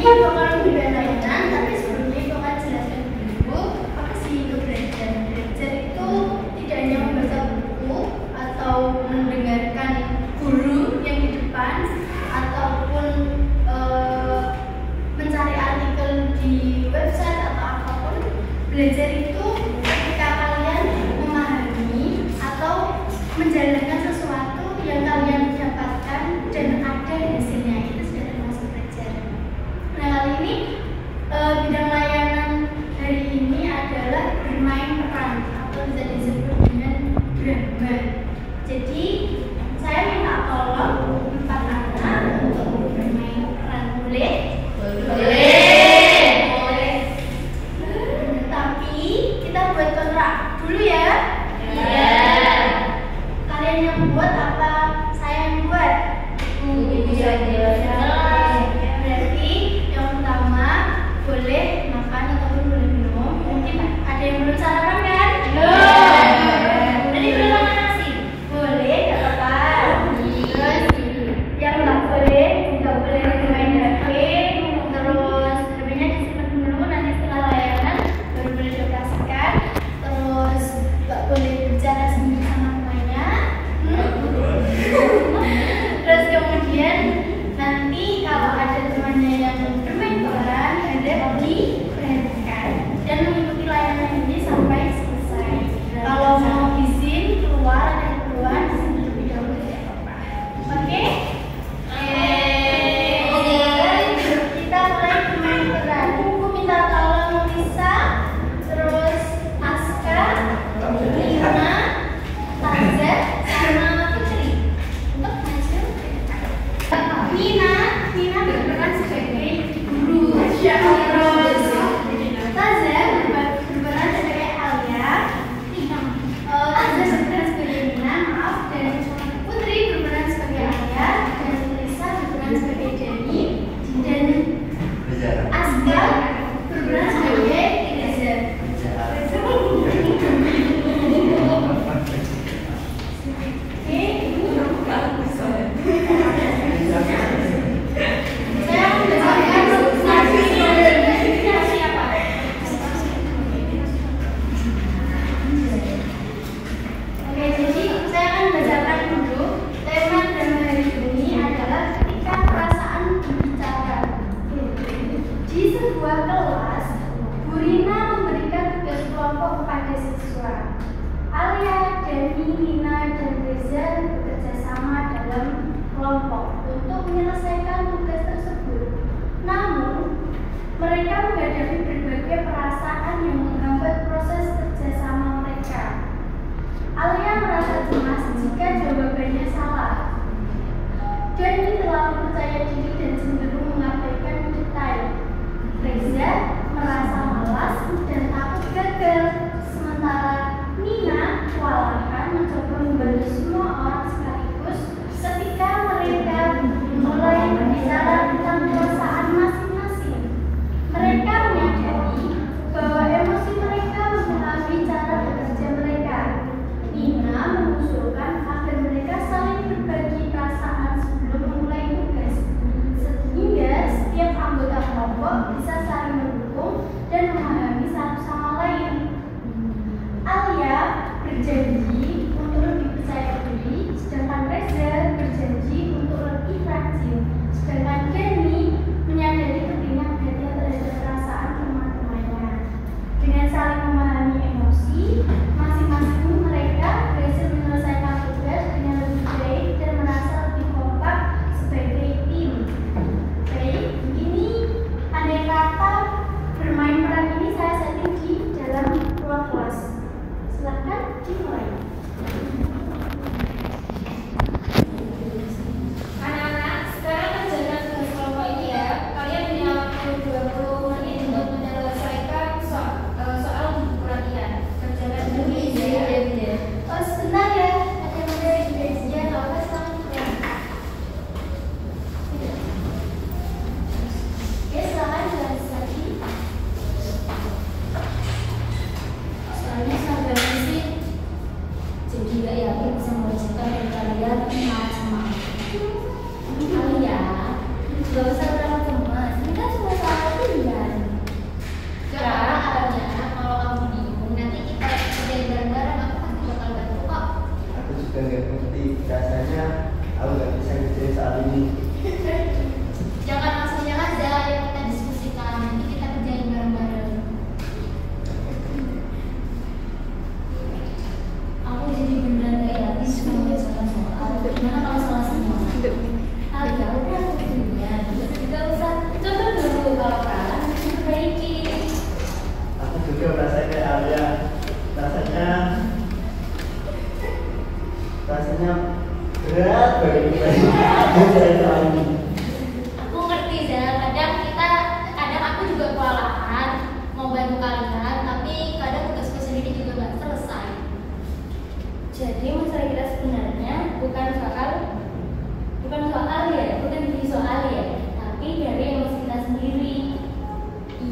bakalan berikan layanan, tapi sebelumnya itu akan jelaskan dulu apa sih itu belajar. Belajar itu tidak hanya membaca buku atau mendengarkan guru yang di depan ataupun mencari artikel di website atau apapun. Belajar itu ketika kalian memahami atau menjalankan sesuatu yang kalian dapatkan dan ada hasilnya, itu sudah termasuk belajar. Nah, kali ini bidang layanan hari ini adalah bermain peran atau bisa disebut dengan drama. Jadi saya minta tolong 4 anak untuk bermain peran. Boleh? Boleh. Tapi kita buat kontrak dulu ya. Kalian yang buat apa saya yang buat? Bisa. Berarti yang pertama boleh makan ataupun boleh minum. Mungkin ada yang belum sarapan kan? Jadi belum makan nasi? Boleh, gak apa-apa. Terus yang nggak boleh main HP. Terus HP-nya disimpan dulu, nanti setelah layanan baru boleh dioperasikan. Terus nggak boleh bicara sendiri sama temannya. Terus kemudian nanti kalau ada temannya yang bermain peran, ada diperhatikan dan mengikuti layanan ini sampai selesai. Kalau mau izin keluar dan keluar izin terlebih dahulu tidak apa-apa. Oke? Kita mulai bermain peran. Aku minta tolong Lisa, terus Aska, Lina, Taza, sama Putri untuk maju. Nina berperan sebagai guru. Terus Taza berperan sebagai Alia. Taza berperan sebagai Nina, maaf, dan Putri berperan sebagai Alia, dan Lisa berperan sebagai Dani, dan Aska berperan sebagai Reza. Alia, Dani, Nina, dan Reza bekerja sama dalam kelompok untuk menyelesaikan tugas tersebut. Namun, mereka menghadapi berbagai perasaan yang menghambat proses kerjasama mereka. Alia merasa cemas jika jawabannya salah. Dani terlalu percaya diri dan cenderung mengabaikan detail. Reza merasa malas dan takut gagal. Sementara Nina kewalahan mencoba membantu semua orang sekaligus ketika mereka mulai berbicara tentang perasaan masing-masing. Mereka menyadari bahwa emosi mereka mempengaruhi cara bekerja mereka. Nina mengusulkan agar mereka saling berbagi perasaan sebelum memulai tugas, sehingga setiap anggota kelompok bisa saling mendukung dan memahami satu sama lain. Alia berjanji untuk lebih percaya diri, sedangkan Reza berjanji untuk lebih rajin. Sedangkan Dani menyadari pentingnya perhatian terhadap perasaan teman-temannya. Dengan saling memahami emosi, masing-masing mereka berhasil menyelesaikan tugas dengan lebih baik dan merasa lebih kompak sebagai tim. Baik, ini andai kata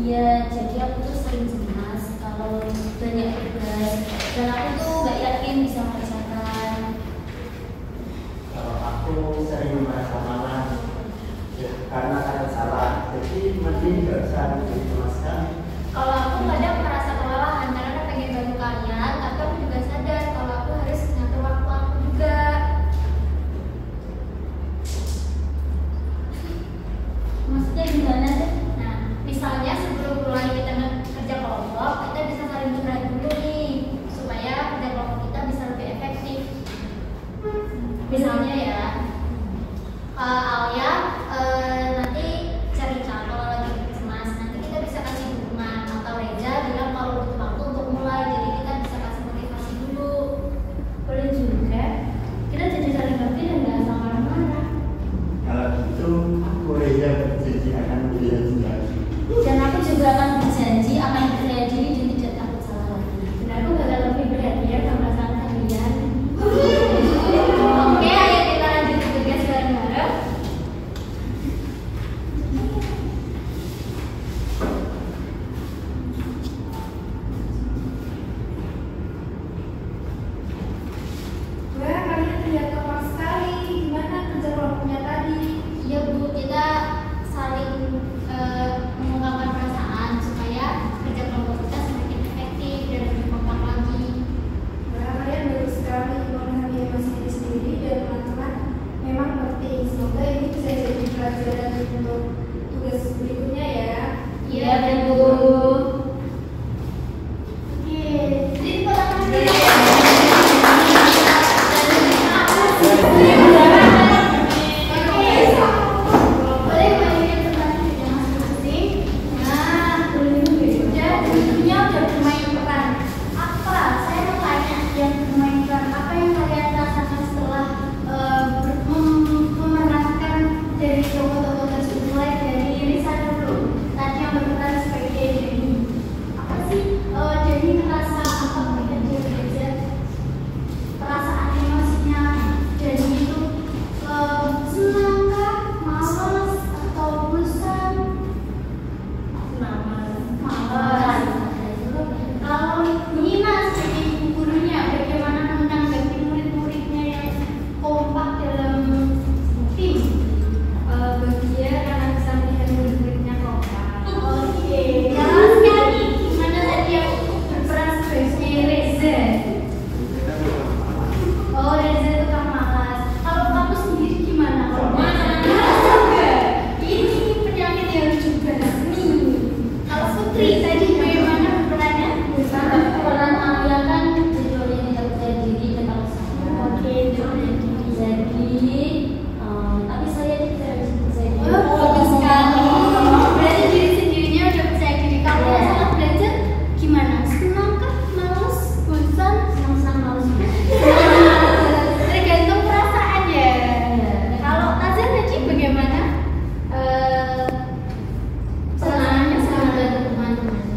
Iya, jadi aku tuh sering cemas kalau banyak tugas dan aku tuh nggak yakin bisa mengerjakan. Kalau aku sering merasa malas, ya karena ada salah, jadi mending nggak usah dicemaskan. Kalau aku kadang merasa kewalahan karena pengen bantu kalian, tapi aku juga sadar kalau aku harus ngatur waktu aku juga. Maksudnya gimana sih? Nah, misalnya sebelum mulai kita kerja kelompok, kita bisa saling curhat dulu nih, supaya kerja kelompok kita bisa lebih efektif. Misalnya ya, Alia nanti cerita kalau lagi cemas, nanti kita bisa kasih dukungan, atau Reza bilang kalau butuh waktu untuk mulai, jadi kita bisa kasih motivasi dulu. Boleh juga, kita jadi saling ngerti dan nggak asal marah-marah. Kalau gitu, aku Reza berjanji akan menjadi lagi. Dan aku juga akan berjanji akan percaya diri dan tidak takut salah lagi. Dan aku bakal lebih perhatian sama perasaan kalian. Oke, ayo kita lanjut tugas bareng-bareng. Wah, kalian terlihat kompak sekali. Gimana kerja kelompoknya tadi? Iya Bu, kita saling mengungkapkan perasaan supaya kerja kelompok kita semakin efektif dan lebih kompak lagi. Wah, kalian bagus sekali memahami emosi diri sendiri dan teman-teman memang penting. Semoga ini bisa jadi pelajaran untuk tugas berikutnya ya. Iya Bu. Oke, jadi potongan dulu. Boleh bagian tempat tidak masing-masing. Nah, udah bermain peran. Apa? Saya mau tanya yang bermain peran. Apa yang kalian rasakan setelah memerankan dari tokoh-tokoh tersebut, mulai dari Risa dulu. Tadi yang berperan sebagai Denny. Apa sih Denny ngerasa apa ketika dia belajar? Perasaan emosinya Denny itu senang kah, malas, atau bosan? Malas. Kalau Nina sebagai ibu gurunya, bagaimana menanggapi murid-muridnya yang kompak dalam tim? Bahagia karena bisa melihat murid-muridnya kompak. Oke, kalau sekali gimana tadi yang berperan sebagai Reza? Oh, Reza itu kan malas. Kalau kamu sendiri gimana? Malas juga. Ini penyakit yang juga nih. Kalau Putri tadi bagaimana berperannya? Peran Alia kan jadi orang yang tidak percaya diri dan takut salah. Oke, jadi tapi saya tidak bisa percaya diri. Bagus sekali. Berarti diri sendirinya udah percaya diri. Kamu saat belajar gimana? Senang kah? Malas? Bosan? Senang-senang malas. Tergantung perasaan ya. Kalau Nazar tadi bagaimana? Senangnya sama teman-teman.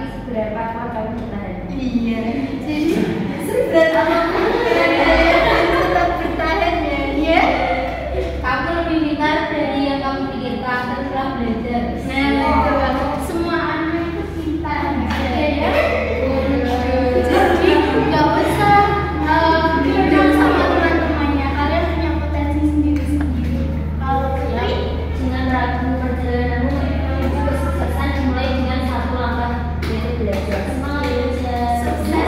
tapi seberapa kuat kamu bertahan. Iya, jadi seberat apapun tetap bertahan ya. Kamu lebih pintar dari yang kamu pikirkan setelah belajar. Nah, itu banget. Semua anak itu pintar ya. Jadi nggak usah bilang sama teman-temannya, kalian punya potensi sendiri-sendiri. Kalau Putri, Dengan ragu perjalananmu menuju kesuksesan dimulai dengan satu langkah, yaitu belajar. Semangat belajar. sukses.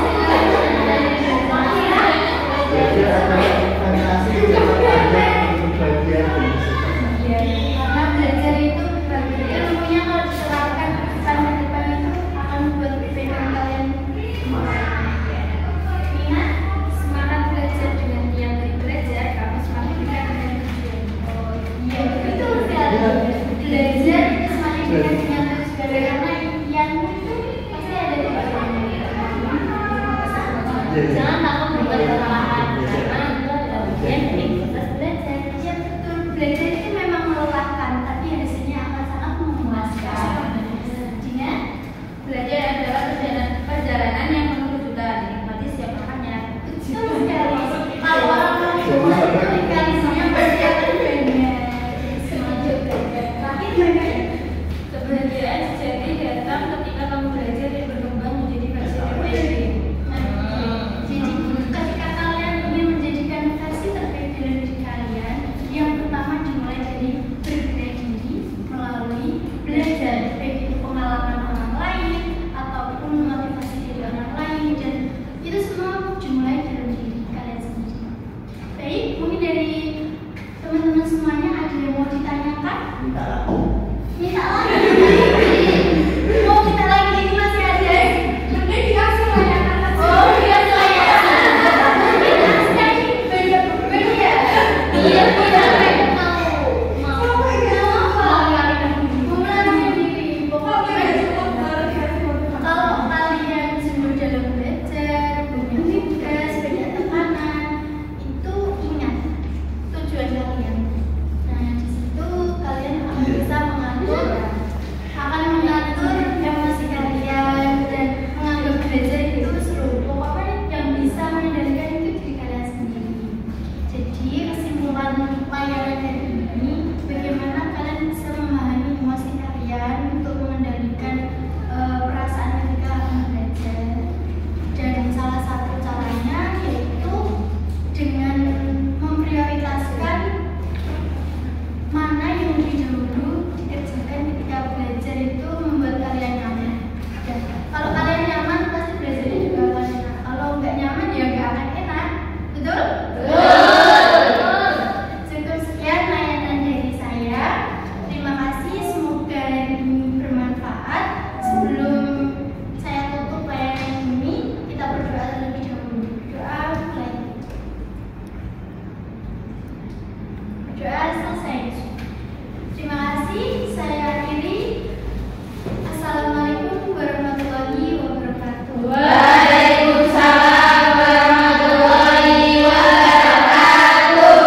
Belajar adalah fantasi yang panjang untuk bagian dari kesuksesan. Iya, karena belajar itu bagian ilmunya kalau diterapkan kesan ke depan itu akan membuat perbedaan kalian. Ingat, semangat belajar dengan niat dari belajar, kamu semakin dekat dengan tujuan. Oh iya, betul sekali. Belajar itu semakin dekat dengan tujuan karena impianmu itu pasti ada di belakangnya. Jangan takut membuat kesalahan, karena itu adalah bagian dari proses belajar. Iya betul, belajar itu memang melelahkan, tapi hasilnya akan sangat memuaskan. Jadinya Belajar adalah perjalanan yang penuh kejutan. Nikmati setiap langkahnya. betul sekali. Kalau orang ketika misalnya pasti akan banyak semangat belajar. Terakhir Kebahagiaan sejati datang ketika kamu belajar dan berkembang menjadi versi terbaik. jadi ketika kalian ingin menjadikan versi terbaik dalam diri kalian, yang pertama dimulai dari berbenah diri melalui belajar, baik itu pengalaman orang lain ataupun motivasi dari orang lain, dan itu semua dimulai dalam diri kalian sendiri. Baik, mungkin dari teman-teman semuanya ada yang mau ditanyakan? Minta aku. Minta lagi. Mau minta lagi, ini masih ada. Mungkin dikasih layanan. Oh, dikasih layanan. Mungkin hashtag beda ya. Iya, beda tahu. Mau melarikan diri. Pokoknya kalau kalian jenuh dalam belajar, punya tugas, banyak tekanan, itu ingat tujuan kalian. Nah, di situ kalian akan bisa mengatur emosi kalian dan menganggap belajar itu seru. Pokoknya yang bisa mengendalikan itu diri kalian sendiri. Jadi kesimpulan layanan hari ini, bagaimana kalian bisa memahami emosi kalian untuk mengendalikan perasaan ketika akan belajar. Dan salah satu caranya yaitu dengan memprioritaskan mana yang lebih dahulu dikerjakan ketika belajar itu membuat kalian nyaman. Dan kalau kalian nyaman pasti belajarnya juga akan enak. Kalau nggak nyaman ya nggak akan enak. Betul? Cukup sekian layanan dari saya. Terima kasih, semoga ini bermanfaat. Sebelum saya tutup layanan ini, kita berdoa terlebih dahulu. Doa mulai. Doa selesai. Terima kasih, saya akhiri. Assalamualaikum warahmatullahi wabarakatuh. Waalaikumsalam warahmatullahi wabarakatuh.